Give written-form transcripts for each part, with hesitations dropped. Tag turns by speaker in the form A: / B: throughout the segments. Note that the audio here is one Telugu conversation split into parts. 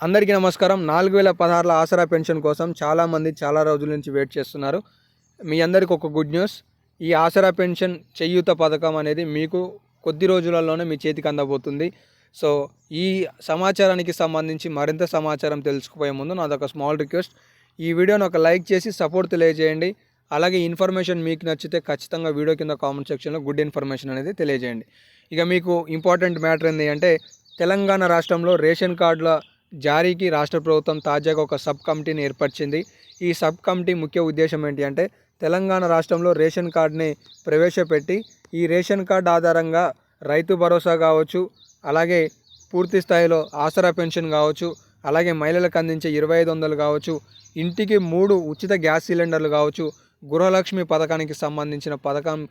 A: అందరికీ నమస్కారం. 4016ల ఆసరా పెన్షన్ కోసం చాలామంది చాలా రోజుల నుంచి వెయిట్ చేస్తున్నారు. మీ అందరికీ ఒక గుడ్ న్యూస్. ఈ ఆసరా పెన్షన్ చేయూత పథకం అనేది మీకు కొద్ది రోజులలోనే మీ చేతికి అందబోతుంది. సో ఈ సమాచారానికి సంబంధించి మరింత సమాచారం తెలుసుకుపోయే ముందు నాదొక స్మాల్ రిక్వెస్ట్. ఈ వీడియోని ఒక లైక్ చేసి సపోర్ట్ తెలియజేయండి. అలాగే ఇన్ఫర్మేషన్ మీకు నచ్చితే ఖచ్చితంగా వీడియో కింద కామెంట్ సెక్షన్లో గుడ్ ఇన్ఫర్మేషన్ అనేది తెలియజేయండి. ఇక మీకు ఇంపార్టెంట్ మ్యాటర్ ఏంటి అంటే, తెలంగాణ రాష్ట్రంలో రేషన్ కార్డుల జారీకి రాష్ట్ర ప్రభుత్వం తాజాగా ఒక సబ్ కమిటీని ఏర్పరిచింది. ఈ సబ్ కమిటీ ముఖ్య ఉద్దేశం ఏంటి అంటే, తెలంగాణ రాష్ట్రంలో రేషన్ కార్డుని ప్రవేశపెట్టి ఈ రేషన్ కార్డు ఆధారంగా రైతు భరోసా కావచ్చు, అలాగే పూర్తి స్థాయిలో ఆసరా పెన్షన్ కావచ్చు, అలాగే మహిళలకు అందించే 2500 కావచ్చు, ఇంటికి 3 ఉచిత గ్యాస్ సిలిండర్లు కావచ్చు, గృహలక్ష్మి పథకానికి సంబంధించిన పథకం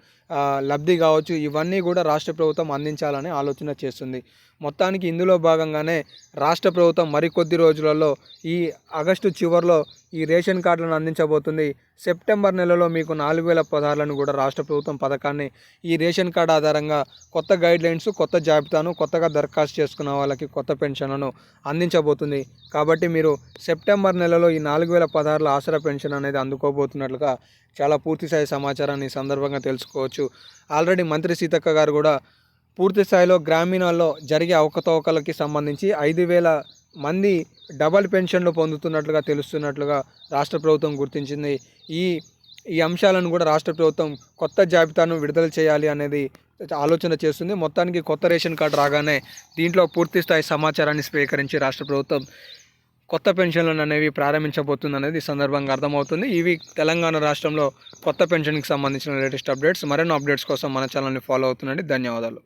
A: లబ్ధి కావచ్చు, ఇవన్నీ కూడా రాష్ట్ర ప్రభుత్వం అందించాలని ఆలోచన చేస్తుంది. మొత్తానికి ఇందులో భాగంగానే రాష్ట్ర ప్రభుత్వం మరికొద్ది రోజులలో ఈ ఆగస్టు చివరిలో ఈ రేషన్ కార్డులను అందించబోతుంది. సెప్టెంబర్ నెలలో మీకు 4016లను కూడా రాష్ట్ర ప్రభుత్వం పథకాన్ని ఈ రేషన్ కార్డు ఆధారంగా కొత్త గైడ్లైన్స్, కొత్త జాబితాను, కొత్తగా దరఖాస్తు చేసుకున్న వాళ్ళకి కొత్త పెన్షన్లను అందించబోతుంది. కాబట్టి మీరు సెప్టెంబర్ నెలలో ఈ 4016ల ఆసరా పెన్షన్ అనేది అందుకోబోతున్నట్లుగా చాలా పూర్తిస్థాయి సమాచారాన్ని ఈ సందర్భంగా తెలుసుకోవచ్చు. ఆల్రెడీ మంత్రి సీతక్క గారు కూడా పూర్తి స్థాయిలో గ్రామీణాల్లో జరిగే అవకతవకలకి సంబంధించి 5000 మంది డబల్ పెన్షన్లు పొందుతున్నట్లుగా తెలుస్తున్నట్లుగా రాష్ట్ర ప్రభుత్వం గుర్తించింది. ఈ అంశాలను కూడా రాష్ట్ర ప్రభుత్వం కొత్త జాబితాను విడుదల చేయాలి అనేది ఆలోచన చేస్తుంది. మొత్తానికి కొత్త రేషన్ కార్డు రాగానే దీంట్లో పూర్తి స్థాయి సమాచారాన్ని స్వీకరించి రాష్ట్ర ప్రభుత్వం కొత్త పెన్షన్లను అనేవి ప్రారంభించబోతుంది అనేది ఈ సందర్భంగా అర్థమవుతుంది. ఇవి తెలంగాణ రాష్ట్రంలో కొత్త పెన్షన్కి సంబంధించిన లేటెస్ట్ అప్డేట్స్. మరిన్ని అప్డేట్స్ కోసం మన ఛానల్ని ఫాలో అవుతుండండి. ధన్యవాదాలు.